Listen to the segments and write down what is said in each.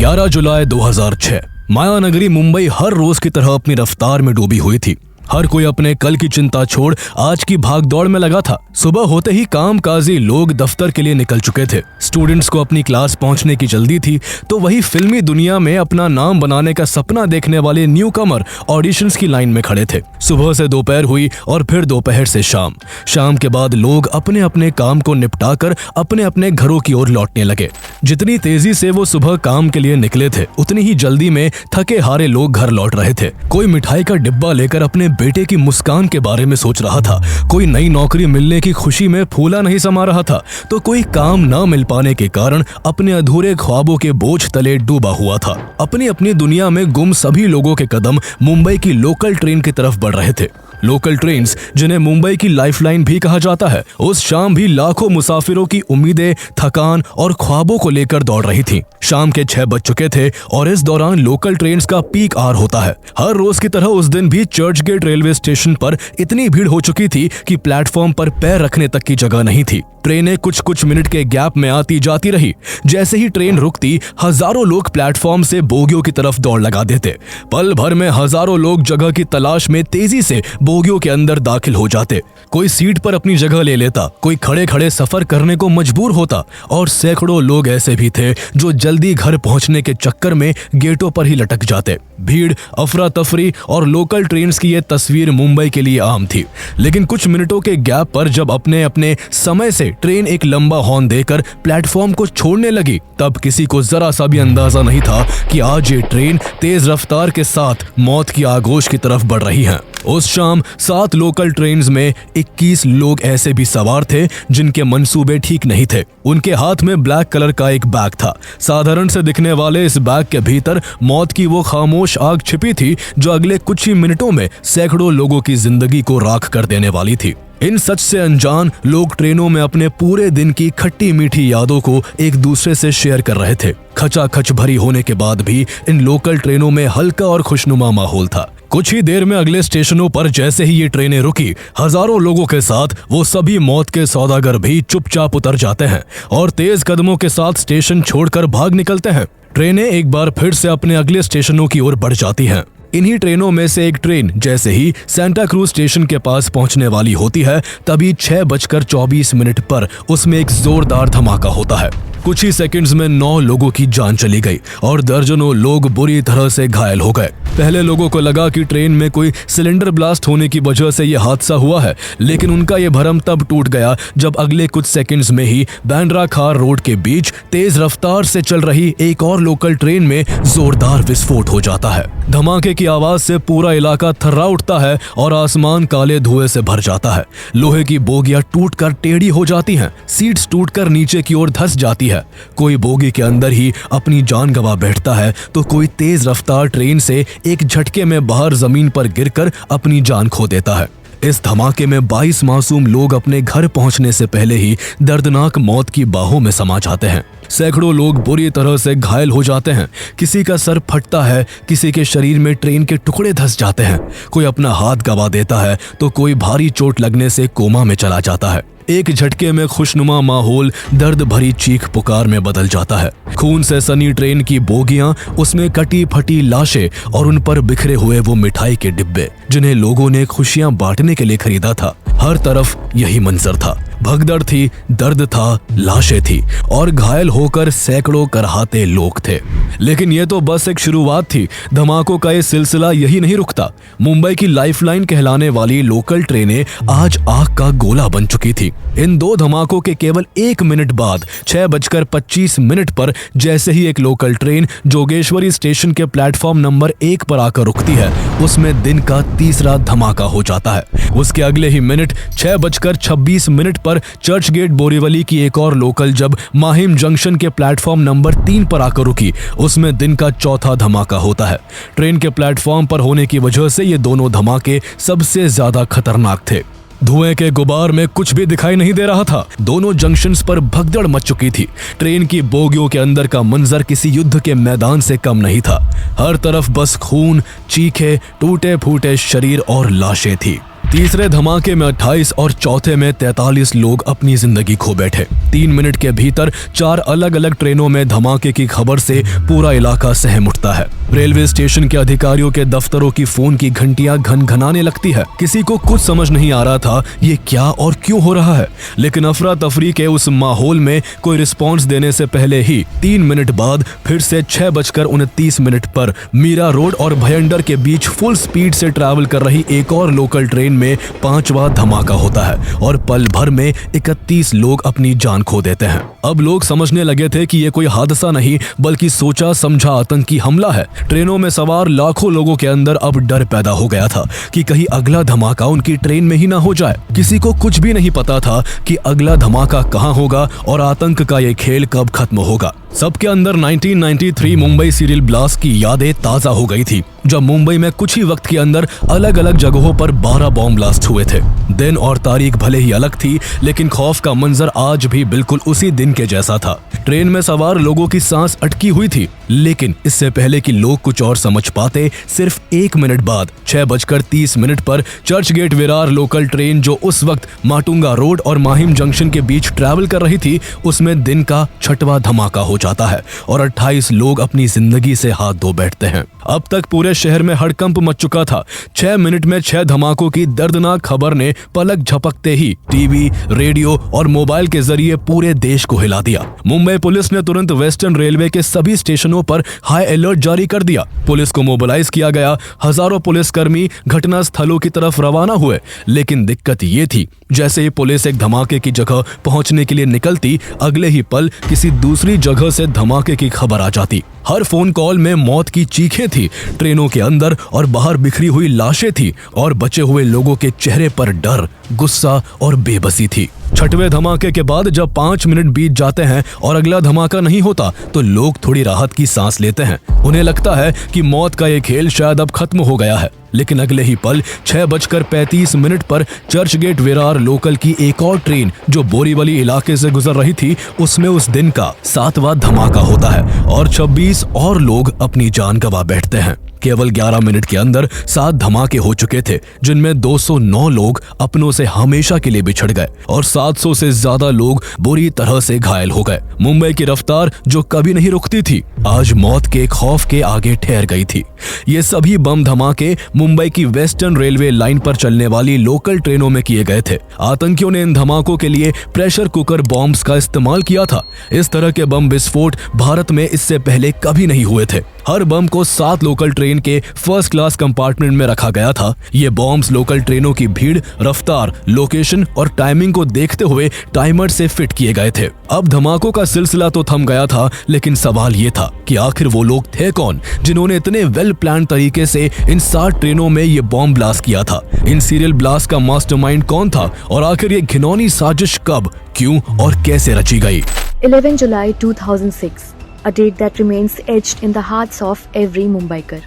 11 जुलाई 2006 मायानगरी मुंबई हर रोज की तरह अपनी रफ्तार में डूबी हुई थी। हर कोई अपने कल की चिंता छोड़ आज की भागदौड़ में लगा था। सुबह होते ही कामकाजी लोग दफ्तर के लिए निकल चुके थे। स्टूडेंट्स को अपनी क्लास पहुंचने की जल्दी थी, तो वही फिल्मी दुनिया में अपना नाम बनाने का सपना देखने वाले न्यू कमर ऑडिशंस की लाइन में खड़े थे। सुबह से दोपहर हुई और फिर दोपहर से शाम। शाम के बाद लोग अपने अपने काम को निपटाकर अपने अपने घरों की ओर लौटने लगे। जितनी तेजी से वो सुबह काम के लिए निकले थे, उतनी ही जल्दी में थके हारे लोग घर लौट रहे थे। कोई मिठाई का डिब्बा लेकर अपने बेटे की मुस्कान के बारे में सोच रहा था, कोई नई नौकरी मिलने की खुशी में फूला नहीं समा रहा था, तो कोई काम न मिल पाने के कारण अपने अधूरे ख्वाबों के बोझ तले डूबा हुआ था। अपनी अपनी दुनिया में गुम सभी लोगों के कदम मुंबई की लोकल ट्रेन की तरफ बढ़ रहे थे। लोकल ट्रेन्स, जिन्हें मुंबई की लाइफलाइन भी कहा जाता है, उस शाम भी लाखों मुसाफिरों की उम्मीदें, थकान और ख्वाबों को लेकर दौड़ रही थी। शाम के 6 बज चुके थे और इस दौरान लोकल ट्रेन्स का पीक आवर होता है। हर रोज की तरह उस दिन भी चर्च गेट रेलवे स्टेशन पर इतनी भीड़ हो चुकी थी कि प्लेटफॉर्म पर पैर रखने तक की जगह नहीं थी। ट्रेनें कुछ कुछ मिनट के गैप में आती जाती रही। जैसे ही ट्रेन रुकती, हजारों लोग प्लेटफॉर्म से बोगियों की तरफ दौड़ लगा देते। पल भर में हजारों लोग जगह की तलाश में तेजी से बोगियों के अंदर दाखिल हो जाते। कोई सीट पर अपनी जगह ले लेता, कोई खड़े खड़े सफर करने को मजबूर होता और सैकड़ों लोग ऐसे भी थे जो जल्दी घर पहुंचने के चक्कर में गेटों पर ही लटक जाते। भीड़, अफरा तफरी और लोकल ट्रेन्स की ये तस्वीर मुंबई के लिए आम थी। लेकिन कुछ मिनटों के गैप पर जब अपने अपने समय से ट्रेन एक लंबा हॉर्न देकर प्लेटफॉर्म को छोड़ने लगी, तब किसी को जरा सा भी अंदाजा नहीं था कि आज ये ट्रेन तेज रफ्तार के साथ मौत की आगोश की तरफ बढ़ रही है। उस शाम 7 लोकल ट्रेन्स में 21 लोग ऐसे भी सवार थे जिनके मंसूबे ठीक नहीं थे। उनके हाथ में ब्लैक कलर का एक बैग था। साधारण से दिखने वाले इस बैग के भीतर मौत की वो खामोश आग छिपी थी जो अगले कुछ ही मिनटों में सैकड़ों लोगों की जिंदगी को राख कर देने वाली थी। इन सच से अनजान लोग ट्रेनों में अपने पूरे दिन की खट्टी मीठी यादों को एक दूसरे से शेयर कर रहे थे। खचाखच भरी होने के बाद भी इन लोकल ट्रेनों में हल्का और खुशनुमा माहौल था। कुछ ही देर में अगले स्टेशनों पर जैसे ही ये ट्रेनें रुकी, हजारों लोगों के साथ वो सभी मौत के सौदागर भी चुपचाप उतर जाते हैं और तेज कदमों के साथ स्टेशन छोड़कर भाग निकलते हैं। ट्रेनें एक बार फिर से अपने अगले स्टेशनों की ओर बढ़ जाती हैं। इन्हीं ट्रेनों में से एक ट्रेन जैसे ही सेंटा क्रूज स्टेशन के पास पहुंचने वाली होती है, तभी 6:24 पर उसमें एक जोरदार धमाका होता है। कुछ ही सेकंड्स में 9 लोगों की जान चली गई और दर्जनों लोग बुरी तरह से घायल हो गए। पहले लोगों को लगा कि ट्रेन में कोई सिलेंडर ब्लास्ट होने की वजह से यह हादसा हुआ है, लेकिन उनका यह भरम तब टूट गया जब अगले कुछ सेकंड्स में ही बांद्रा खार रोड के बीच तेज रफ्तार से चल रही एक और लोकल ट्रेन में जोरदार विस्फोट हो जाता है। धमाके की आवाज से पूरा इलाका थर्रा उठता है और आसमान काले धुएं से भर जाता है। लोहे की बोगियां टूटकर टेढ़ी हो जाती हैं, सीट्स टूटकर नीचे की ओर धंस जाती है। कोई बोगी के अंदर ही अपनी जान गंवा बैठता है, तो कोई तेज रफ्तार ट्रेन से एक झटके में बाहर जमीन पर गिरकर अपनी जान खो देता है। इस धमाके में 22 मासूम लोग अपने घर पहुंचने से पहले ही दर्दनाक मौत की बाहों में समा जाते हैं। सैकड़ों लोग बुरी तरह से घायल हो जाते हैं। किसी का सर फटता है, किसी के शरीर में ट्रेन के टुकड़े धंस जाते हैं। कोई अपना हाथ गंवा देता है, तो कोई भारी चोट लगने से कोमा में चला जाता है। एक झटके में खुशनुमा माहौल दर्द भरी चीख पुकार में बदल जाता है। खून से सनी ट्रेन की बोगियां, उसमें कटी फटी लाशें और उन पर बिखरे हुए वो मिठाई के डिब्बे जिन्हें लोगों ने खुशियां बांटने के लिए खरीदा था। हर तरफ यही मंजर था। भगदड़ थी, दर्द था, लाशें थी और घायल होकर सैकड़ों करहाते लोग थे। लेकिन ये तो बस एक शुरुआत थी। धमाकों का ये सिलसिला यही नहीं रुकता। मुंबई की लाइफलाइन कहलाने वाली लोकल ट्रेनें आज आग का गोला बन चुकी थी। इन 2 धमाकों के केवल 1 मिनट बाद 6:25 पर जैसे ही एक लोकल ट्रेन जोगेश्वरी स्टेशन के प्लेटफॉर्म नंबर 1 पर आकर रुकती है, उसमें दिन का तीसरा धमाका हो जाता है। उसके अगले ही मिनट 6:26 पर चर्च गेट बोरीवली की एक और लोकल जब माहिम जंक्शन के प्लेटफॉर्म नंबर 3 पर आकर रुकी, उसमें दिन का चौथा धमाका होता है। ट्रेन के प्लेटफॉर्म पर होने की वजह से ये दोनों धमाके सबसे ज्यादा खतरनाक थे। धुएं के गुबार में कुछ भी दिखाई नहीं दे रहा था। दोनों जंक्शंस पर भगदड़ मच चुकी थी। ट्रेन की बोगियों के अंदर का मंजर किसी युद्ध के मैदान से कम नहीं था। हर तरफ बस खून, चीखे, टूटे फूटे शरीर और लाशें थी। तीसरे धमाके में 28 और चौथे में 43 लोग अपनी जिंदगी खो बैठे। 3 मिनट के भीतर 4 अलग अलग ट्रेनों में धमाके की खबर से पूरा इलाका सहम उठता है। रेलवे स्टेशन के अधिकारियों के दफ्तरों की फोन की घंटियां घनघनाने लगती है। किसी को कुछ समझ नहीं आ रहा था ये क्या और क्यों हो रहा है, लेकिन अफरा तफरी के उस माहौल में कोई रिस्पॉन्स देने से पहले ही 3 मिनट बाद फिर से 6:29 पर मीरा रोड और भयंडर के बीच फुल स्पीड से ट्रैवल कर रही एक और लोकल ट्रेन में 5वां धमाका होता है और पल भर में 31 लोग अपनी जान खो देते हैं। अब लोग समझने लगे थे कि ये कोई हादसा नहीं बल्कि सोचा समझा आतंकी हमला है। ट्रेनों में सवार लाखों लोगों के अंदर अब डर पैदा हो गया था कि कहीं अगला धमाका उनकी ट्रेन में ही ना हो जाए। किसी को कुछ भी नहीं पता था कि अगला धमाका कहां होगा और आतंक का ये खेल कब खत्म होगा। सबके अंदर 1993 मुंबई सीरियल ब्लास्ट की यादें ताजा हो गई थी, जब मुंबई में कुछ ही वक्त के अंदर अलग अलग जगहों पर 12 बॉम्ब ब्लास्ट हुए थे। दिन और तारीख भले ही अलग थी, लेकिन खौफ का मंजर आज भी बिल्कुल उसी दिन के जैसा था। ट्रेन में सवार लोगों की सांस अटकी हुई थी, लेकिन इससे पहले कि लोग कुछ और समझ पाते, सिर्फ 1 मिनट बाद 6:30 पर Churchgate Virar local train जो उस वक्त माटुंगा रोड और माहिम जंक्शन के बीच ट्रैवल कर रही थी, उसमें दिन का 6वां धमाका हो जाता है और 28 लोग अपनी जिंदगी से हाथ धो बैठते हैं। अब तक पूरे शहर में हड़कंप मच चुका था। 6 मिनट में 6 धमाकों की दर्दनाक खबर ने पलक झपकते ही टीवी, रेडियो और मोबाइल के जरिए पूरे देश को हिला दिया। मुंबई पुलिस ने तुरंत वेस्टर्न रेलवे के सभी स्टेशनों पर हाई अलर्ट जारी कर दिया। पुलिस को मोबिलाइज किया गया। हजारों पुलिसकर्मी घटना स्थलों की तरफ रवाना हुए, लेकिन दिक्कत ये थी, जैसे ही पुलिस एक धमाके की जगह पहुंचने के लिए निकलती, अगले ही पल किसी दूसरी जगह से धमाके की खबर आ जाती। हर फोन कॉल में मौत की चीखें थी। ट्रेनों के अंदर और बाहर बिखरी हुई लाशें थी और बचे हुए लोगों के चेहरे पर डर, गुस्सा और बेबसी थी। 6वें धमाके के बाद जब 5 मिनट बीत जाते हैं और अगला धमाका नहीं होता, तो लोग थोड़ी राहत की सांस लेते हैं। उन्हें लगता है कि मौत का ये खेल शायद अब खत्म हो गया है, लेकिन अगले ही पल 6:35 पर चर्च गेट विरार लोकल की एक और ट्रेन जो बोरीवली इलाके से गुजर रही थी, उसमें उस दिन का 7वां धमाका होता है और 26 और लोग अपनी जान गंवा बैठते हैं। केवल 11 मिनट के अंदर 7 धमाके हो चुके थे, जिनमें 209 लोग अपनों से हमेशा के लिए बिछड़ गए और 700 से ज्यादा लोग बुरी तरह से घायल हो गए। मुंबई की रफ्तार जो कभी नहीं रुकती थी, आज मौत के खौफ के आगे ठहर गई थी। ये सभी बम धमाके मुंबई की वेस्टर्न रेलवे लाइन पर चलने वाली लोकल ट्रेनों में किए गए थे। आतंकियों ने इन धमाकों के लिए प्रेशर कुकर बॉम्ब्स का इस्तेमाल किया था। इस तरह के बम विस्फोट भारत में इससे पहले कभी नहीं हुए थे। हर बम को 7 लोकल ट्रेन के फर्स्ट क्लास कंपार्टमेंट में रखा गया था। ये बॉम्ब्स लोकल ट्रेनों की भीड़, रफ्तार, लोकेशन और टाइमिंग को देखते हुए टाइमर से फिट किए गए थे। अब धमाकों का सिलसिला तो थम गया था, लेकिन सवाल ये था कि आखिर वो लोग थे कौन जिन्होंने इतने वेल प्लान तरीके से इन 7 ट्रेनों में ये बॉम्ब ब्लास्ट किया था। इन सीरियल ब्लास्ट का मास्टरमाइंड कौन था और आखिर ये घिनौनी साजिश कब, क्यों और कैसे रची गई। 11 July 2006, a date that remains etched in the hearts of every Mumbaiker.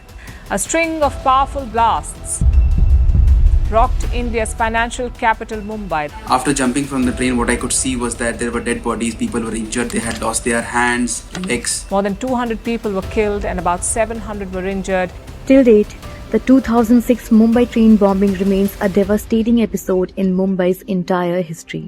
A string of powerful blasts rocked India's financial capital, Mumbai. After jumping from the train, what I could see was that there were dead bodies, people were injured, they had lost their hands, legs. More than 200 people were killed and about 700 were injured. Till date, the 2006 Mumbai train bombing remains a devastating episode in Mumbai's entire history.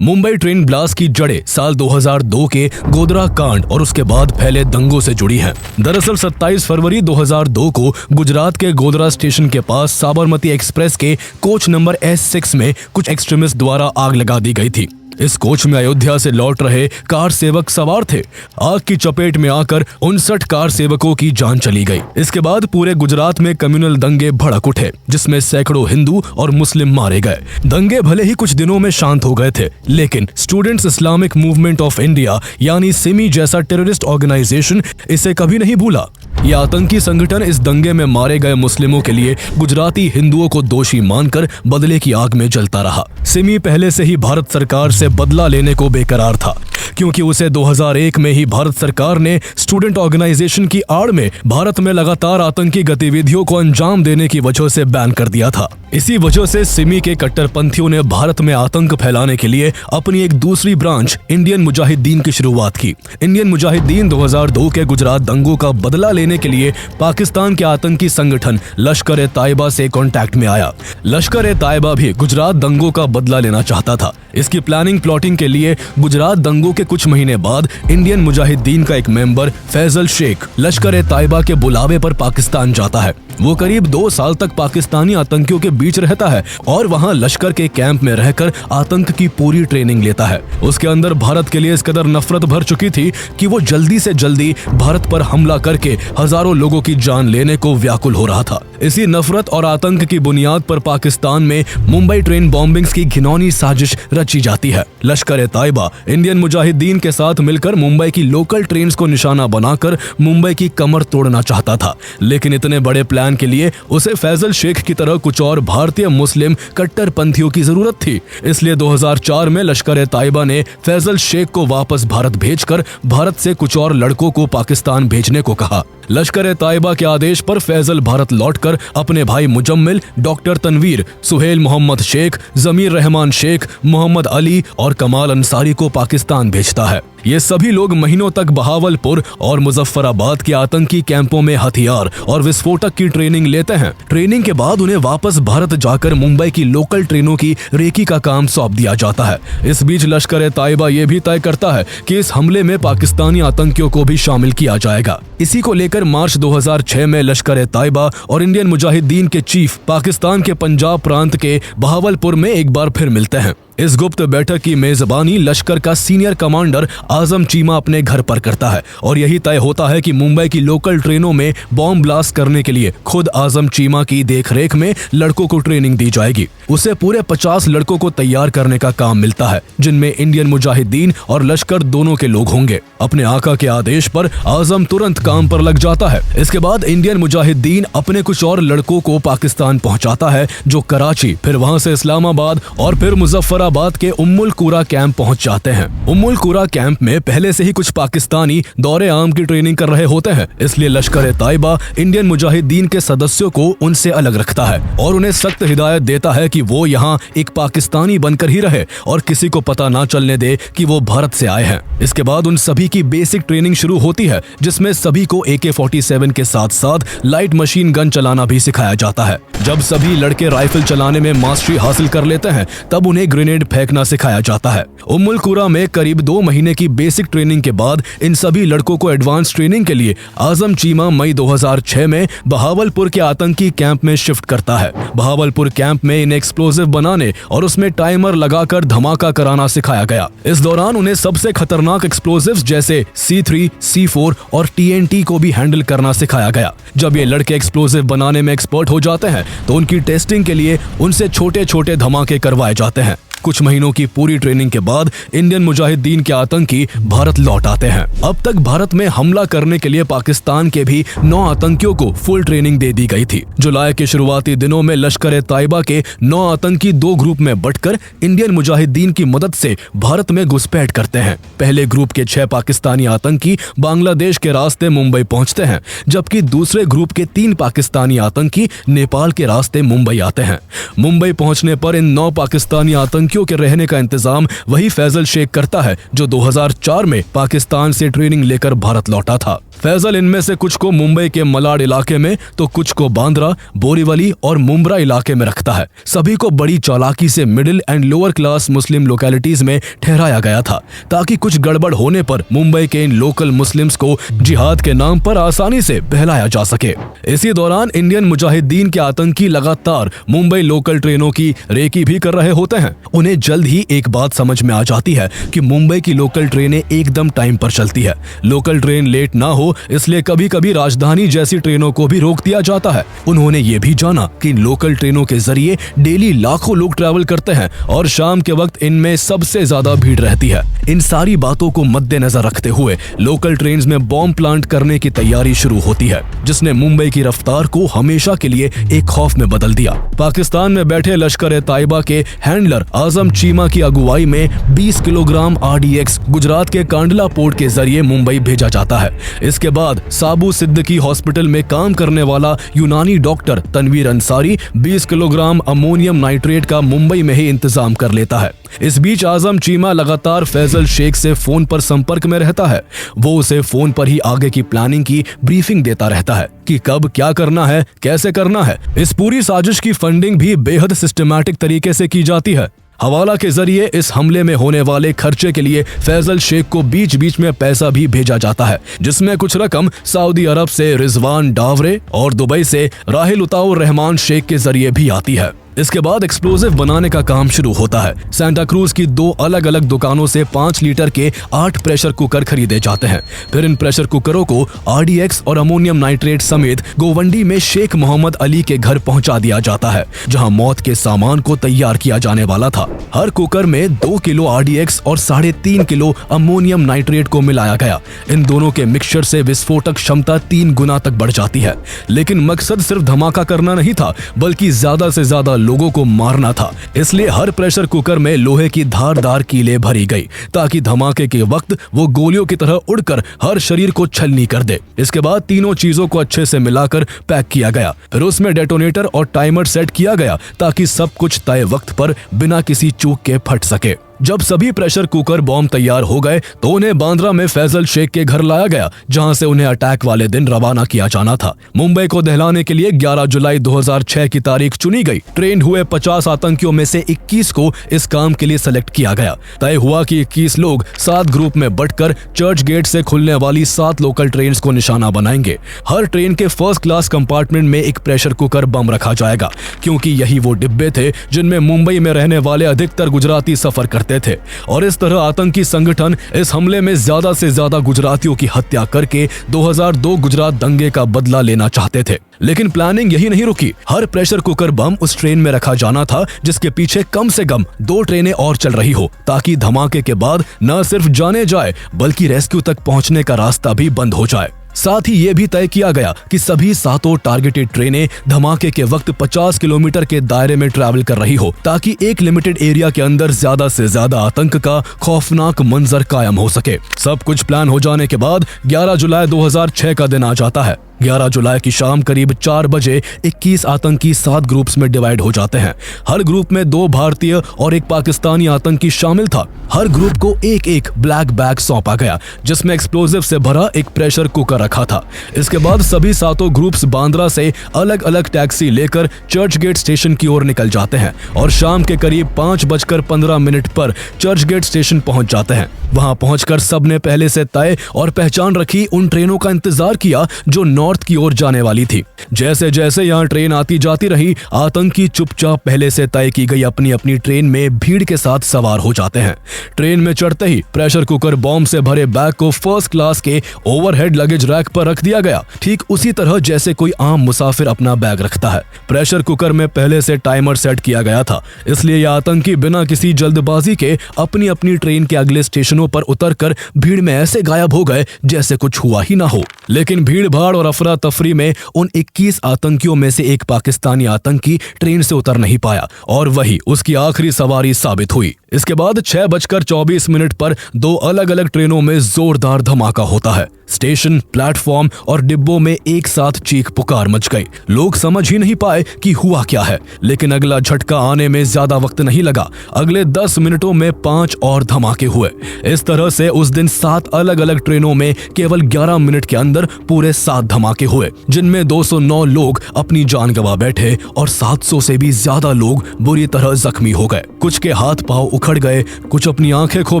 Mumbai train blast की जड़ें साल 2002 के गोधरा कांड और उसके बाद फैले दंगों से जुड़ी हैं। दरअसल 27 फरवरी 2002 को गुजरात के गोधरा स्टेशन के पास साबरमती एक्सप्रेस के कोच नंबर S6 में कुछ एक्सट्रीमिस्ट द्वारा आग लगा दी गई थी। इस कोच में अयोध्या से लौट रहे कार सेवक सवार थे। आग की चपेट में आकर 59 कार सेवकों की जान चली गई। इसके बाद पूरे गुजरात में कम्युनल दंगे भड़क उठे, जिसमें सैकड़ों हिंदू और मुस्लिम मारे गए। दंगे भले ही कुछ दिनों में शांत हो गए थे, लेकिन students Islamic movement of India यानी सिमी जैसा टेररिस्ट ऑर्गेनाइजेशन इसे कभी नहीं भूला। यह आतंकी संगठन इस दंगे में मारे गए मुस्लिमों के लिए गुजराती हिंदुओं को दोषी मानकर बदले की आग में जलता रहा। सिमी पहले से ही भारत सरकार से बदला लेने को बेकरार था। क्योंकि उसे 2001 में ही भारत सरकार ने स्टूडेंट ऑर्गेनाइजेशन की आड़ में भारत में लगातार आतंकी गतिविधियों को अंजाम देने की वजह से बैन कर दिया था। इसी वजह से सिमी के कट्टरपंथियों ने भारत में आतंक फैलाने के लिए अपनी एक दूसरी ब्रांच इंडियन मुजाहिदीन की शुरुआत की। इंडियन मुजाहिदीन 2002 के गुजरात दंगों का बदला लेने के लिए पाकिस्तान के आतंकी संगठन लश्कर-ए-तायबा से कांटेक्ट में आया। लश्कर-ए-तायबा भी गुजरात दंगों का बदला लेना चाहता था। इसकी प्लानिंग प्लॉटिंग के लिए गुजरात दंगों के कुछ महीने बाद इंडियन मुजाहिदीन का एक मेंबर फैजल शेख लश्कर-ए-तायबा के बुलावे पर पाकिस्तान जाता है। वो करीब 2 साल तक पाकिस्तानी आतंकियों के बीच रहता है और वहाँ लश्कर के कैंप में रहकर आतंक की पूरी ट्रेनिंग लेता है। उसके अंदर भारत के लिए इस कदर नफरत भर चुकी थी कि वो जल्दी से जल्दी भारत पर हमला करके हजारों लोगों की जान लेने को व्याकुल हो रहा था। इसी नफरत और आतंक की बुनियाद पर पाकिस्तान में मुंबई ट्रेन बॉम्बिंग्स की घिनौनी साजिश रची जाती है। लश्कर-ए-तायबा इंडियन मुजाहिदीन के साथ मिलकर मुंबई की लोकल ट्रेन्स को निशाना बनाकर मुंबई की कमर तोड़ना चाहता था, लेकिन इतने बड़े प्लान के लिए उसे फैजल शेख की तरह कुछ और भारतीय मुस्लिम कट्टरपंथियों की जरूरत थी। इसलिए 2004 में लश्कर-ए-तायबा ने फैजल शेख को वापस भारत भेजकर भारत से कुछ और लड़कों को पाकिस्तान भेजने को कहा। लश्कर-ए-तायबा के आदेश पर फैजल भारत लौटकर अपने भाई मुजम्मिल, डॉक्टर तनवीर, सुहेल मोहम्मद शेख, जमीर रहमान शेख, मोहम्मद अली और कमाल अंसारी को पाकिस्तान भेजता है। ये सभी लोग महीनों तक बहावलपुर और मुजफ्फराबाद के आतंकी कैंपों में हथियार और विस्फोटक की ट्रेनिंग लेते हैं। ट्रेनिंग के बाद उन्हें वापस भारत जाकर मुंबई की लोकल ट्रेनों की रेकी का काम सौंप दिया जाता है। इस बीच लश्कर-ए-तायबा ये भी तय करता है कि इस हमले में पाकिस्तानी आतंकियों को भी शामिल किया जाएगा। इसी को लेकर मार्च 2006 में लश्कर-ए-तायबा और इंडियन मुजाहिदीन के चीफ पाकिस्तान के पंजाब प्रांत के बहावलपुर में एक बार फिर मिलते हैं। इस गुप्त बैठक की मेजबानी लश्कर का सीनियर कमांडर आजम चीमा अपने घर पर करता है और यही तय होता है कि मुंबई की लोकल ट्रेनों में बॉम्ब ब्लास्ट करने के लिए खुद आजम चीमा की देखरेख में लड़कों को ट्रेनिंग दी जाएगी। उसे पूरे 50 लड़कों को तैयार करने का काम मिलता है, जिनमें इंडियन मुजाहिदीन और लश्कर दोनों के लोग होंगे। अपने आका के आदेश पर आजम तुरंत काम पर लग जाता है। इसके बाद इंडियन मुजाहिदीन अपने कुछ और लड़कों को पाकिस्तान पहुंचाता है, जो कराची, फिर वहां से इस्लामाबाद और फिर मुजफ्फराबाद के उम्मुल कुरा कैंप पहुंच जाते हैं। उम्मुल कुरा कैंप में पहले से ही कुछ पाकिस्तानी दौरे आम की ट्रेनिंग कर रहे होते हैं, इसलिए लश्कर-ए-तायबा इंडियन मुजाहिदीन के सदस्यों को उनसे अलग रखता है और उन्हें सख्त हिदायत देता है कि वो यहाँ एक पाकिस्तानी बनकर ही रहे और किसी को पता ना चलने दे कि वो भारत से आए हैं। इसके बाद उन सभी की बेसिक ट्रेनिंग शुरू होती है, जिसमें सभी को AK-47 के साथ साथ लाइट मशीन गन चलाना भी सिखाया जाता है। जब सभी लड़के राइफल चलाने में मास्टरी हासिल कर लेते हैं, तब उन्हें ग्रेनेड फेंकना सिखाया जाता है। उम्मुल कुरा में करीब 2 महीने की बेसिक ट्रेनिंग के बाद इन सभी लड़कों को एडवांस ट्रेनिंग के लिए आजम चीमा मई 2006 में बहावलपुर के आतंकी कैंप में शिफ्ट करता है। बहावलपुर कैंप में इन्हें एक्सप्लोजिव बनाने और उसमें टाइमर लगाकर धमाका कराना सिखाया गया। इस दौरान उन्हें सबसे खतरनाक एक्सप्लोजिव्स जैसे C3, C4 और TNT को भी हैंडल करना सिखाया गया। जब ये लड़के एक्सप्लोजिव बनाने में एक्सपर्ट हो जाते हैं, तो उनकी टेस्टिंग के लिए उनसे छोटे छोटे धमाके करवाए जाते हैं। कुछ महीनों की पूरी ट्रेनिंग के बाद इंडियन मुजाहिदीन के आतंकी भारत लौट आते हैं। अब तक भारत में हमला करने के लिए पाकिस्तान के भी 9 आतंकियों को फुल ट्रेनिंग दे दी गई थी। जुलाई के शुरुआती दिनों में लश्कर-ए-तायबा के 9 आतंकी 2 ग्रुप में बंटकर इंडियन मुजाहिदीन की मदद से भारत में घुसपैठ करते हैं। पहले ग्रुप के 6 पाकिस्तानी आतंकी बांग्लादेश के रास्ते मुंबई पहुंचते हैं, जबकि दूसरे ग्रुप के 3 पाकिस्तानी आतंकी नेपाल के रास्ते मुंबई आते हैं। मुंबई पहुंचने पर इन 9 पाकिस्तानी आतंकी के रहने का इंतजाम वही फैजल शेख करता है, जो 2004 में पाकिस्तान से ट्रेनिंग लेकर भारत लौटा था। फैजल इनमें से कुछ को मुंबई के मलाड इलाके में तो कुछ को बांद्रा, बोरीवली और मुंब्रा इलाके में रखता है। सभी को बड़ी चालाकी से middle and lower class Muslim localities में ठहराया गया था, ताकि कुछ गड़बड़ होने पर मुंबई के इन लोकल मुस्लिम्स को जिहाद के नाम पर आसानी से बहलाया जा सके। इसी दौरान इंडियन मुजाहिदीन के आतंकी लगातार मुंबई लोकल ट्रेनों की रेकी भी कर रहे होते हैं। उन्हें जल्द ही एक बात समझ में आ जाती है कि मुंबई की लोकल ट्रेनें एकदम टाइम पर चलती है। लोकल ट्रेन लेट ना हो, इसलिए कभी कभी राजधानी जैसी ट्रेनों को भी रोक दिया जाता है। उन्होंने ये भी जाना कि इन लोकल ट्रेनों के जरिए डेली लाखों लोग ट्रैवल करते हैं और शाम के वक्त इनमें सबसे ज्यादा भीड़ रहती है। इन सारी बातों को मद्देनजर रखते हुए लोकल ट्रेन्स में बॉम्ब प्लांट करने की तैयारी शुरू होती है, जिसने मुंबई की रफ्तार को हमेशा के लिए एक खौफ में बदल दिया। पाकिस्तान में बैठे लश्कर-ए-तायबा के हैंडलर आजम चीमा की अगुवाई में 20 किलोग्राम RDX गुजरात के कांडला पोर्ट के जरिए मुंबई भेजा जाता है। इसके बाद साबू सिद्दीकी हॉस्पिटल में काम करने वाला Unani doctor Tanvir Ansari 20 kilogram ammonium nitrate का मुंबई में ही इंतजाम कर लेता है। इस बीच आजम चीमा लगातार फैजल शेख से फोन पर संपर्क में रहता है। वो उसे फोन पर ही आगे की प्लानिंग की ब्रीफिंग देता रहता है कि कब क्या करना है, कैसे करना है। इस पूरी साजिश की फंडिंग भी बेहद सिस्टमैटिक तरीके से की जाती है। हवाला के जरिए इस हमले में होने वाले खर्चे के लिए फैजल शेख को बीच बीच में पैसा भी भेजा जाता है, जिसमें कुछ रकम सऊदी अरब से रिजवान डावरे और दुबई से राहिल उताउर रहमान शेख के जरिए भी आती है। इसके बाद एक्सप्लोजिव बनाने का काम शुरू होता है। सांता क्रूज की 2 अलग अलग दुकानों से 5 लीटर के 8 प्रेशर कुकर खरीदे जाते हैं। फिर इन प्रेशर कुकरों को RDX और अमोनियम नाइट्रेट समेत गोवंडी में शेख मोहम्मद अली के घर पहुंचा दिया जाता है, जहां मौत के सामान को तैयार किया जाने वाला था। हर कुकर में 2 किलो RDX और 3.5 किलो अमोनियम नाइट्रेट को मिलाया गया। इन दोनों के मिक्सचर से विस्फोटक क्षमता 3 गुना तक बढ़ जाती है। लेकिन मकसद सिर्फ धमाका करना नहीं था, बल्कि ज्यादा से ज्यादा लोगों को मारना था। इसलिए हर प्रेशर कुकर में लोहे की धारदार कीलें भरी गई, ताकि धमाके के वक्त वो गोलियों की तरह उड़कर हर शरीर को छलनी कर दे। इसके बाद तीनों चीजों को अच्छे से मिलाकर पैक किया गया। फिर उसमें डेटोनेटर और टाइमर सेट किया गया, ताकि सब कुछ तय वक्त पर बिना किसी चूक के फट सके। जब सभी प्रेशर कुकर बॉम्ब तैयार हो गए तो उन्हें बांद्रा में फैजल शेख के घर लाया गया, जहां से उन्हें अटैक वाले दिन रवाना किया जाना था। मुंबई को दहलाने के लिए 11 जुलाई 2006 की तारीख चुनी गई। ट्रेन हुए 50 आतंकियों में से 21 को इस काम के लिए सेलेक्ट किया गया। तय हुआ कि 21 लोग 7 ग्रुप में बंटकर चर्च गेट से खुलने वाली 7 लोकल ट्रेन को निशाना बनाएंगे। हर ट्रेन के फर्स्ट क्लास कंपार्टमेंट में एक प्रेशर कुकर बम रखा जाएगा, क्योंकि यही वो डिब्बे थे जिनमें मुंबई में रहने वाले अधिकतर गुजराती सफर करते थे। और इस तरह आतंकी संगठन इस हमले में ज्यादा से ज्यादा गुजरातियों की हत्या करके 2002 गुजरात दंगे का बदला लेना चाहते थे। लेकिन प्लानिंग यही नहीं रुकी। हर प्रेशर कुकर बम उस ट्रेन में रखा जाना था जिसके पीछे कम से कम 2 ट्रेनें और चल रही हो, ताकि धमाके के बाद न सिर्फ जाने जाए बल्कि रेस्क्यू तक पहुंचने का रास्ता भी बंद हो जाए। साथ ही ये भी तय किया गया कि सभी 7 टारगेटेड ट्रेनें धमाके के वक्त 50 किलोमीटर के दायरे में ट्रैवल कर रही हो, ताकि एक लिमिटेड एरिया के अंदर ज्यादा से ज्यादा आतंक का खौफनाक मंजर कायम हो सके। सब कुछ प्लान हो जाने के बाद 11 जुलाई 2006 का दिन आ जाता है। 11 जुलाई की शाम करीब 4 बजे 21 आतंकी 7 ग्रुप्स में डिवाइड हो जाते हैं। हर ग्रुप में 2 भारतीय और 1 पाकिस्तानी आतंकी शामिल था। हर ग्रुप को एक ब्लैक बैग सौंपा गया, जिसमें एक्सप्लोजिव से भरा एक प्रेशर कुकर रखा था। इसके बाद सभी 7 ग्रुप्स बांद्रा से अलग अलग टैक्सी लेकर चर्च गेट स्टेशन की ओर निकल जाते हैं और शाम के करीब 5:15 पर चर्च गेट स्टेशन पहुंच जाते हैं। वहां पहुंचकर सबने पहले से तय और पहचान रखी उन ट्रेनों का इंतजार किया जो नॉर्थ की ओर जाने वाली थी। जैसे जैसे यहाँ ट्रेन आती जाती रही, आतंकी चुपचाप पहले से तय की गई अपनी अपनी ट्रेन में भीड़ के साथ सवार हो जाते हैं। ट्रेन में चढ़ते ही प्रेशर कुकर बॉम्ब से भरे बैग को फर्स्ट क्लास के ओवरहेड लगेज रैक पर रख दिया गया, ठीक उसी तरह जैसे कोई आम मुसाफिर अपना बैग रखता है। प्रेशर कुकर में पहले से टाइमर सेट किया गया था, इसलिए ये आतंकी बिना किसी जल्दबाजी के अपनी अपनी ट्रेन के अगले स्टेशनों पर उतरकर भीड़ में ऐसे गायब हो गए जैसे कुछ हुआ ही ना हो। लेकिन भीड़ भाड़ और अफरा तफरी में उन 21 आतंकियों में से एक पाकिस्तानी आतंकी ट्रेन से उतर नहीं पाया और वही उसकी आखिरी सवारी साबित हुई। इसके बाद 6:24 पर 2 अलग अलग ट्रेनों में जोरदार धमाका होता है। स्टेशन, प्लेटफॉर्म और डिब्बों में एक साथ चीख पुकार मच गई। लोग समझ ही नहीं पाए कि हुआ क्या है, लेकिन अगला झटका आने में ज्यादा वक्त नहीं लगा। अगले 10 मिनटों में 5 और धमाके हुए। इस तरह से उस दिन 7 अलग अलग ट्रेनों में केवल 11 मिनट के अंदर पूरे 7 धमाके हुए, जिनमें 209 लोग अपनी जान गंवा बैठे और 700 से भी ज्यादा लोग बुरी तरह जख्मी हो गए। कुछ के हाथ पांव उखड़ गए, कुछ अपनी आंखें खो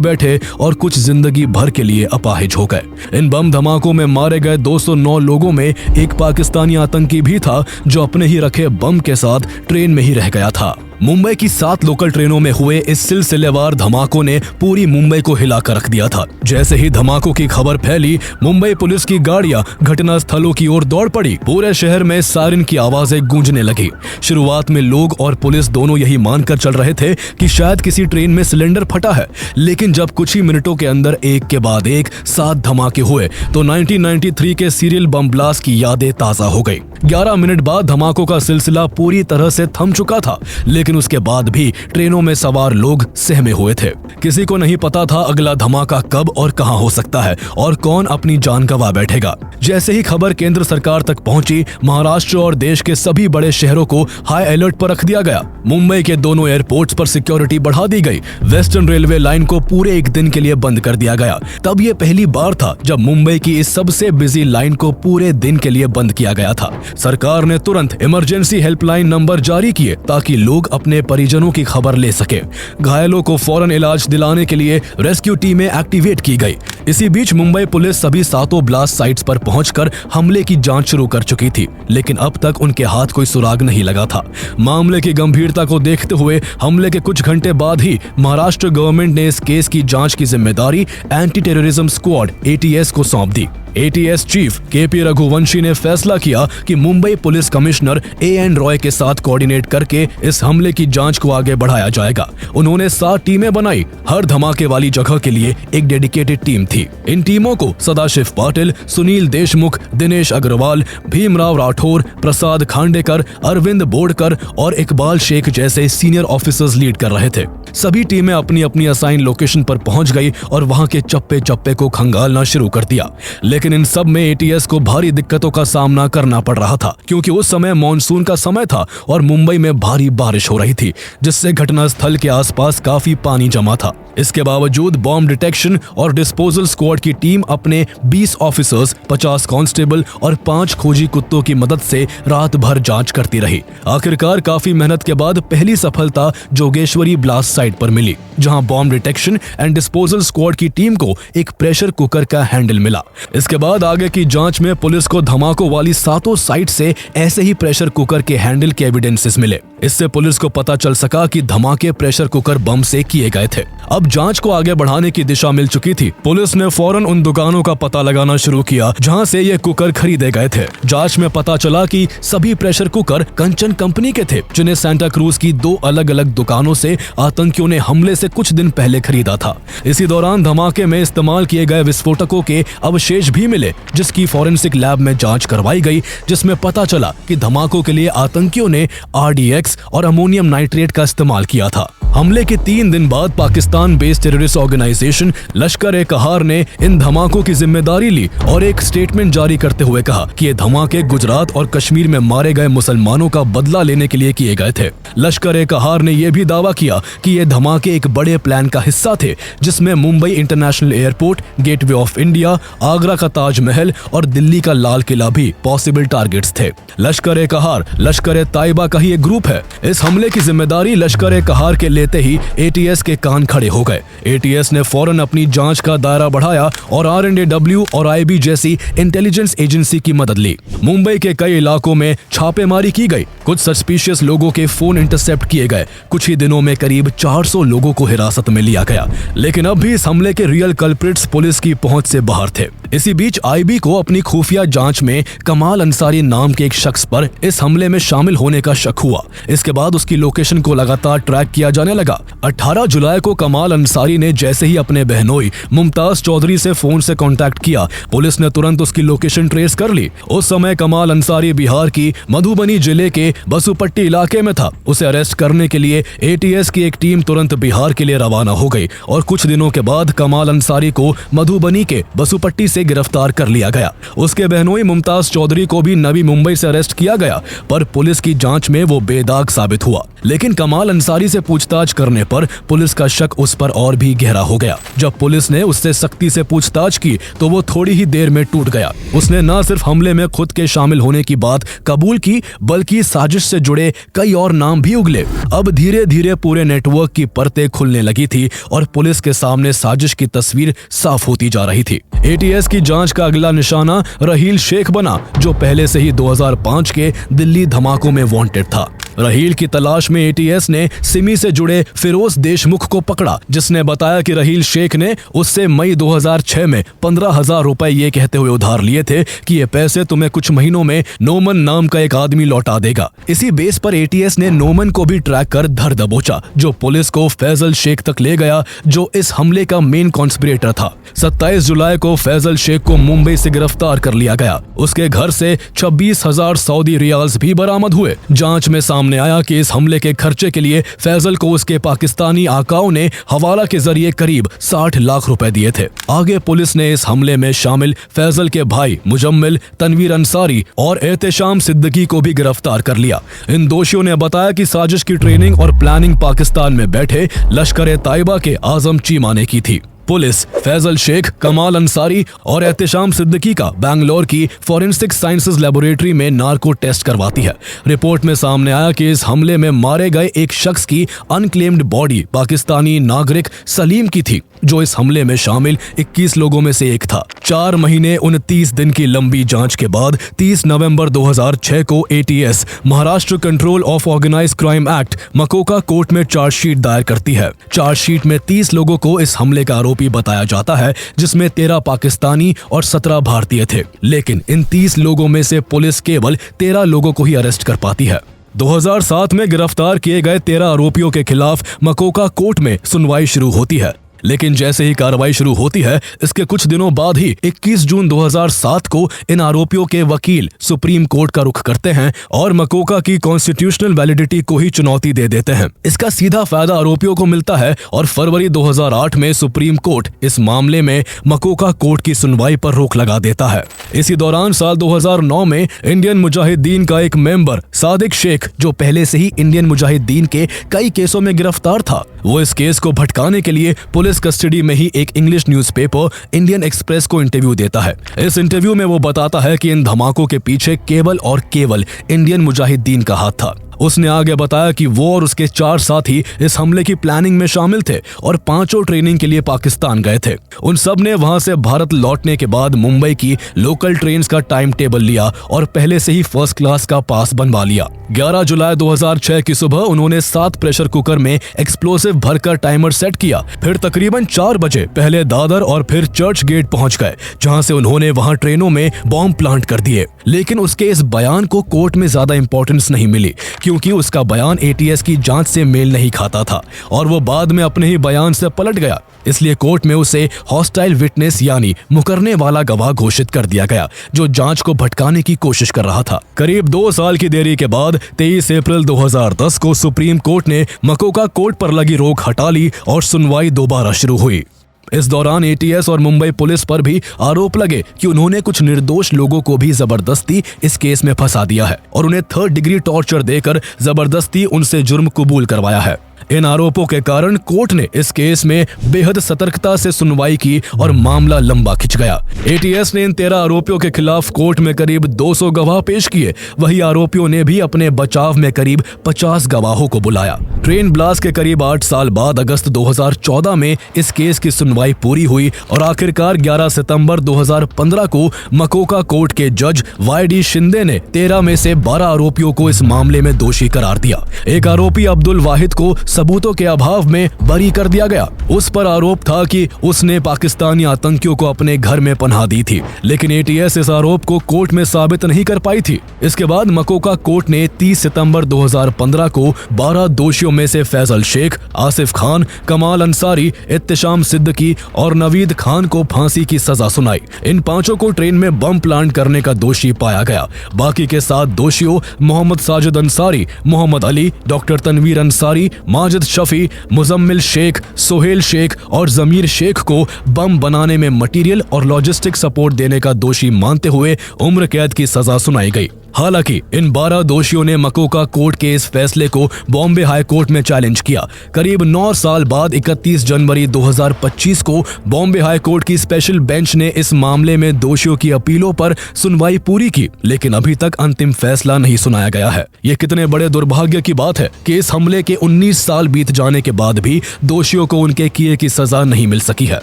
बैठे और कुछ जिंदगी भर के लिए अपाहिज हो गए। इन बम धमाकों में मारे गए 209 लोगों में एक पाकिस्तानी आतंकी भी था, जो अपने ही रखे बम के साथ ट्रेन में ही रह गया था। मुंबई की 7 लोकल ट्रेनों में हुए इस सिलसिलेवार धमाकों ने पूरी मुंबई को हिला कर रख दिया था। जैसे ही धमाकों की खबर फैली, मुंबई पुलिस की गाड़ियां घटना स्थलों की ओर दौड़ पड़ी। पूरे शहर में सायरन की आवाजें गूंजने लगी। शुरुआत में लोग और पुलिस दोनों यही मानकर चल रहे थे कि शायद किसी ट्रेन में सिलेंडर फटा है, लेकिन जब कुछ ही मिनटों के अंदर एक के बाद एक 7 धमाके हुए तो 1993 के सीरियल बम ब्लास्ट की यादें ताजा हो गई। 11 मिनट बाद धमाकों का सिलसिला पूरी तरह से थम चुका था, लेकिन लेकिन उसके बाद भी ट्रेनों में सवार लोग सहमे हुए थे। किसी को नहीं पता था अगला धमाका कब और कहां हो सकता है और कौन अपनी जान गंवा बैठेगा। जैसे ही खबर केंद्र सरकार तक पहुंची, महाराष्ट्र और देश के सभी बड़े शहरों को हाई अलर्ट पर रख दिया गया। मुंबई के दोनों एयरपोर्ट्स पर सिक्योरिटी बढ़ा दी गई। वेस्टर्न रेलवे लाइन को पूरे एक दिन के लिए बंद कर दिया गया। तब ये पहली बार था जब मुंबई की इस सबसे बिजी लाइन को पूरे दिन के लिए बंद किया गया था। सरकार ने तुरंत इमरजेंसी हेल्पलाइन नंबर जारी किए ताकि लोग अपने परिजनों की खबर ले सके। घायलों को फौरन इलाज दिलाने के लिए रेस्क्यू टीमें एक्टिवेट की गई। इसी बीच मुंबई पुलिस सभी 7 ब्लास्ट साइट्स पर पहुंचकर हमले की जांच शुरू कर चुकी थी, लेकिन अब तक उनके हाथ कोई सुराग नहीं लगा था। मामले की गंभीरता को देखते हुए हमले के कुछ घंटे बाद ही महाराष्ट्र गवर्नमेंट ने इस केस की जांच की जिम्मेदारी एंटी टेररिज्म स्क्वाड ATS को सौंप दी। ATS चीफ KP रघुवंशी ने फैसला किया कि Mumbai police commissioner AN Roy के साथ कोऑर्डिनेट करके इस हमले की जांच को आगे बढ़ाया जाएगा। उन्होंने 7 टीमें बनाई। हर धमाके वाली जगह के लिए एक डेडिकेटेड टीम थी। इन टीमों को सदाशिव पाटिल, सुनील देशमुख, दिनेश अग्रवाल, भीमराव राठौर, प्रसाद खांडेकर, अरविंद बोडकर और इकबाल शेख जैसे सीनियर ऑफिसर्स लीड कर रहे थे। सभी टीमें अपनी अपनी असाइन लोकेशन पर पहुंच गई और वहां के चप्पे चप्पे को खंगालना शुरू कर दिया। लेकिन इन सब में ATS को भारी दिक्कतों का सामना करना पड़ रहा था, क्योंकि उस समय मॉनसून का समय था और मुंबई में भारी बारिश हो रही थी, जिससे घटनास्थल के आसपास काफी पानी जमा था। इसके बावजूद बॉम्ब डिटेक्शन और डिस्पोजल स्क्वाड की टीम अपने 20 ऑफिसर्स, 50 कांस्टेबल और 5 खोजी कुत्तों की मदद से रात भर जांच करती रही। आखिरकार काफी मेहनत के बाद पहली सफलता जोगेश्वरी ब्लास्ट साइट पर मिली, जहां bomb detection and disposal squad की टीम को एक प्रेशर कुकर का हैंडल मिला। इसके बाद आगे की जांच में पुलिस को धमाकों वाली 7 साइट से ऐसे ही प्रेशर कुकर के हैंडल के एविडेंसेस मिले। इससे पुलिस को पता चल सका कि धमाके प्रेशर कुकर बम से किए गए थे। अब जांच को आगे बढ़ाने की दिशा मिल चुकी थी। पुलिस ने फौरन उन दुकानों का पता लगाना शुरू किया जहां से ये कुकर खरीदे गए थे। जांच में पता चला कि सभी प्रेशर कुकर कंचन कंपनी के थे, जिन्हें सांता क्रूज की 2 अलग-अलग दुकानों से आतंकियों ने हमले से कुछ दिन पहले खरीदा था। इसी दौरान धमाके में इस्तेमाल किए गए विस्फोटकों के अवशेष भी मिले, जिसकी फॉरेंसिक लैब में जांच करवाई गई, जिसमें पता चला कि धमाकों के लिए आतंकियों ने RDX और अमोनियम नाइट्रेट का इस्तेमाल किया था। हमले के 3 दिन बाद पाकिस्तान बेस्ड टेररिस्ट ऑर्गेनाइजेशन लश्कर-ए-कहार ने इन धमाकों की जिम्मेदारी ली और एक स्टेटमेंट जारी करते हुए कहा कि ये धमाके गुजरात और कश्मीर में मारे गए मुसलमानों का बदला लेने के लिए किए गए थे। लश्कर-ए-कहार ने यह भी दावा किया कि ये धमाके एक बड़े प्लान का हिस्सा थे, जिसमें Mumbai international airport, gateway of India, Agra का ताजमहल और दिल्ली का लाल किला भी पॉसिबल टारगेट्स थे। लश्कर-ए-कहार लश्कर-ए-ताइबा का ही एक ग्रुप है। इस हमले की जिम्मेदारी लश्कर-ए-कहार के लेते ही ATS के कान खड़े हो गए। ATS ने फौरन अपनी जांच का दायरा बढ़ाया और RNAW और IB जैसी इंटेलिजेंस एजेंसी की मदद ली। मुंबई के कई इलाकों में छापेमारी की गई। कुछ सस्पिशियस लोगों के फोन इंटरसेप्ट किए गए। कुछ ही दिनों में करीब 400 लोगों को हिरासत में लिया गया। लेकिन अब भी इस हमले के रियल कल्प्रिट्स पुलिस की पहुंच से बाहर थे। इसी बीच IB को अपनी खुफिया जांच में कमाल अंसारी नाम के एक शख्स पर इस हमले में शामिल होने का शक हुआ। इसके बाद उसकी लोकेशन को लगातार ट्रैक किया जाने लगा। 18 जुलाई को कमाल अंसारी ने जैसे ही अपने बहनोई मुमताज चौधरी से फोन से कांटेक्ट किया, पुलिस ने तुरंत उसकी लोकेशन ट्रेस कर ली। उस समय कमाल अंसारी बिहार की मधुबनी जिले के बसुपट्टी इलाके में था। उसे अरेस्ट करने के लिए ATS की एक टीम तुरंत बिहार के लिए रवाना हो गई और कुछ दिनों के बाद कमाल अंसारी को मधुबनी के बसुपट्टी से गिरफ्तार कर लिया गया। उसके बहनोई मुमताज चौधरी को भी नवी मुंबई से अरेस्ट किया गया, पर पुलिस की जांच में वो बेदाग साबित हुआ। लेकिन कमाल अंसारी से पूछताछ करने पर पुलिस का शक उस पर और भी गहरा हो गया। जब पुलिस ने उससे सख्ती से पूछताछ की तो वो थोड़ी ही देर में टूट गया। उसने न सिर्फ हमले में खुद के शामिल होने की बात कबूल की, बल्कि साजिश से जुड़े कई और नाम भी उगले। अब धीरे धीरे पूरे नेटवर्क की परतें खुलने लगी थी और पुलिस के सामने साजिश की तस्वीर साफ होती जा रही थी। ATS की जांच का अगला निशाना रहील शेख बना, जो पहले से ही 2005 के दिल्ली धमाकों में वांटेड था। रहील की तलाश में ATS ने सिमी से जुड़े फिरोज देशमुख को पकड़ा, जिसने बताया कि रहील शेख ने उससे मई 2006 में 15,000 रुपए ये कहते हुए उधार लिए थे कि ये पैसे तुम्हें कुछ महीनों में नोमन नाम का एक आदमी लौटा देगा। इसी बेस पर ATS ने नोमन को भी ट्रैक कर धर दबोचा, जो पुलिस को फैजल शेख तक ले गया, जो इस हमले का मेन कॉन्स्पिरेटर था। 27 जुलाई को फैजल शेख को मुंबई से गिरफ्तार कर लिया गया। उसके घर से 26,000 सऊदी रियाल्स भी बरामद हुए। जांच में सामने आया कि इस हमले के खर्चे के लिए फैजल को उसके पाकिस्तानी आकाओं ने हवाला के जरिए करीब 60 लाख रुपए दिए थे। आगे पुलिस ने इस हमले में शामिल फैजल के भाई मुजम्मिल, तनवीर अंसारी और एहतेशाम सिद्दीकी को भी गिरफ्तार कर लिया। इन दोषियों ने बताया कि साजिश की ट्रेनिंग और प्लानिंग पाकिस्तान में बैठे लश्कर ताइबा के आजम चीमा ने की थी। पुलिस फैजल शेख, कमाल अंसारी और एहतेशाम सिद्दीकी का बैंगलोर की फॉरेंसिक साइंसेज लेबोरेटरी में नार्को टेस्ट करवाती है। रिपोर्ट में सामने आया कि इस हमले में मारे गए एक शख्स की अनक्लेम्ड बॉडी पाकिस्तानी नागरिक सलीम की थी, जो इस हमले में शामिल 21 लोगों में से एक था। 4 महीने 29 दिन की लंबी जांच के बाद 30 नवंबर 2006 को ATS Maharashtra control of organised crime act MCOCA court में चार्जशीट दायर करती है। चार्जशीट में 30 लोगों को इस हमले का आरोपी बताया जाता है, जिसमें 13 पाकिस्तानी और 17 भारतीय थे। लेकिन इन 30 लोगों में से पुलिस केवल 13 लोगों को ही अरेस्ट कर पाती है। 2007 में गिरफ्तार किए गए 13 आरोपियों के खिलाफ मकोका कोर्ट में सुनवाई शुरू होती है। लेकिन जैसे ही कार्रवाई शुरू होती है, इसके कुछ दिनों बाद ही 21 जून 2007 को इन आरोपियों के वकील सुप्रीम कोर्ट का रुख करते हैं और मकोका की कॉन्स्टिट्यूशनल वैलिडिटी को ही चुनौती दे देते हैं। इसका सीधा फायदा आरोपियों को मिलता है और फरवरी 2008 में सुप्रीम कोर्ट इस मामले में मकोका कोर्ट की सुनवाई पर रोक लगा देता है। इसी दौरान साल 2009 में इंडियन मुजाहिदीन का एक मेंबर सादिक शेख, जो पहले से ही इंडियन मुजाहिदीन के कई केसों में गिरफ्तार था, वो इस केस को भटकाने के लिए पुलिस कस्टडी में ही एक इंग्लिश न्यूज़पेपर इंडियन एक्सप्रेस को इंटरव्यू देता है। इस इंटरव्यू में वो बताता है कि इन धमाकों के पीछे केवल और केवल इंडियन मुजाहिदीन का हाथ था। उसने आगे बताया कि वो और उसके 4 साथी इस हमले की प्लानिंग में शामिल थे और 5 ट्रेनिंग के लिए पाकिस्तान गए थे। उन सब ने वहां से भारत लौटने के बाद मुंबई की लोकल ट्रेन्स का टाइम टेबल लिया और पहले से ही फर्स्ट क्लास का पास बनवा लिया। 11 जुलाई 2006 की सुबह उन्होंने 7 प्रेशर कुकर में एक्सप्लोसिव भरकर टाइमर सेट किया। फिर तकरीबन 4 बजे पहले दादर और फिर चर्च गेट पहुंच गए, जहां से उन्होंने वहां ट्रेनों में बॉम्ब प्लांट कर दिए। लेकिन उसके इस बयान को कोर्ट में ज्यादा इंपॉर्टेंस नहीं मिली, क्योंकि उसका बयान ATS की जांच से मेल नहीं खाता था और वो बाद में अपने ही बयान से पलट गया। इसलिए कोर्ट में उसे हॉस्टाइल विटनेस यानी मुकरने वाला गवाह घोषित कर दिया गया, जो जांच को भटकाने की कोशिश कर रहा था। करीब 2 साल की देरी के बाद 23 अप्रैल 2010 को सुप्रीम कोर्ट ने मकोका कोर्ट पर लगी रोक हटा ली और सुनवाई दोबारा शुरू हुई। इस दौरान ATS और मुंबई पुलिस पर भी आरोप लगे कि उन्होंने कुछ निर्दोष लोगों को भी जबरदस्ती इस केस में फंसा दिया है और उन्हें 3rd डिग्री टॉर्चर देकर जबरदस्ती उनसे जुर्म कबूल करवाया है। इन आरोपों के कारण कोर्ट ने इस केस में बेहद सतर्कता से सुनवाई की और मामला लंबा खिंच गया। ATS ने इन 13 आरोपियों के खिलाफ कोर्ट में करीब 200 गवाह पेश किए। वही आरोपियों ने भी अपने बचाव में करीब 50 गवाहों को बुलाया। ट्रेन ब्लास्ट के करीब 8 साल बाद अगस्त 2014 में इस केस की सुनवाई पूरी हुई और आखिरकार 11 सितंबर 2015 को मकोका कोर्ट के जज YD शिंदे ने 13 में से 12 आरोपियों को इस मामले में दोषी करार दिया। एक आरोपी अब्दुल वाहिद को सबूतों के अभाव में बरी कर दिया गया। उस पर आरोप था कि उसने पाकिस्तानी आतंकियों को अपने घर में पनाह दी थी, लेकिन ATS इस आरोप को कोर्ट में साबित नहीं कर पाई थी। इसके बाद मकोका कोर्ट ने 30 सितंबर 2015 को 12 दोषियों में से फैजल शेख, आसिफ खान, कमाल अंसारी, एहतेशाम सिद्दीकी और नवीद खान को फांसी की सजा सुनाई। इन 5 को ट्रेन में बम प्लांट करने का दोषी पाया गया। बाकी के 7 दोषियों मोहम्मद साजिद अंसारी, मोहम्मद अली, डॉक्टर तनवीर अंसारी, माजिद शफी, मुजम्मिल शेख, सोहेल शेख और जमीर शेख को बम बनाने में मटेरियल और लॉजिस्टिक सपोर्ट देने का दोषी मानते हुए उम्र कैद की सजा सुनाई गई। हालांकि इन 12 दोषियों ने मकोका कोर्ट के इस फैसले को बॉम्बे हाई कोर्ट में चैलेंज किया। करीब 9 साल बाद 31 जनवरी 2025 को बॉम्बे हाई कोर्ट की स्पेशल बेंच ने इस मामले में दोषियों की अपीलों पर सुनवाई पूरी की, लेकिन अभी तक अंतिम फैसला नहीं सुनाया गया है। ये कितने बड़े दुर्भाग्य की बात है कि इस हमले के 19 साल बीत जाने के बाद भी दोषियों को उनके किए की सजा नहीं मिल सकी है।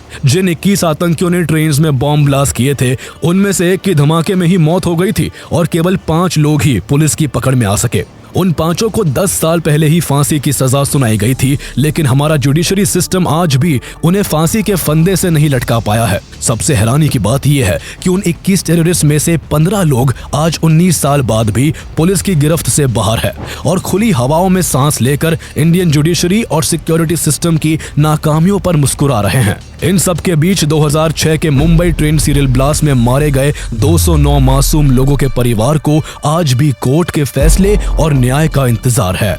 जिन 21 आतंकियों ने ट्रेन में बॉम्ब ब्लास्ट किए थे, उनमें से एक की धमाके में ही मौत हो गई थी और केवल 5 लोग ही पुलिस की पकड़ में आ सके। उन 5 को 10 साल पहले ही फांसी की सजा सुनाई गई थी, लेकिन हमारा जुडिशरी सिस्टम आज भी उन्हें फांसी के फंदे से नहीं लटका पाया है। सबसे हैरानी की बात यह है कि उन 21 टेररिस्ट में से 15 लोग आज 19 साल बाद भी पुलिस की गिरफ्त से बाहर है और खुली हवाओं में सांस लेकर इंडियन जुडिशरी और सिक्योरिटी सिस्टम की नाकामियों पर मुस्कुरा रहे हैं। इन सब के बीच 2006 के मुंबई ट्रेन सीरियल ब्लास्ट में मारे गए 209 मासूम लोगों के परिवार को आज भी कोर्ट के फैसले और न्याय का इंतजार है।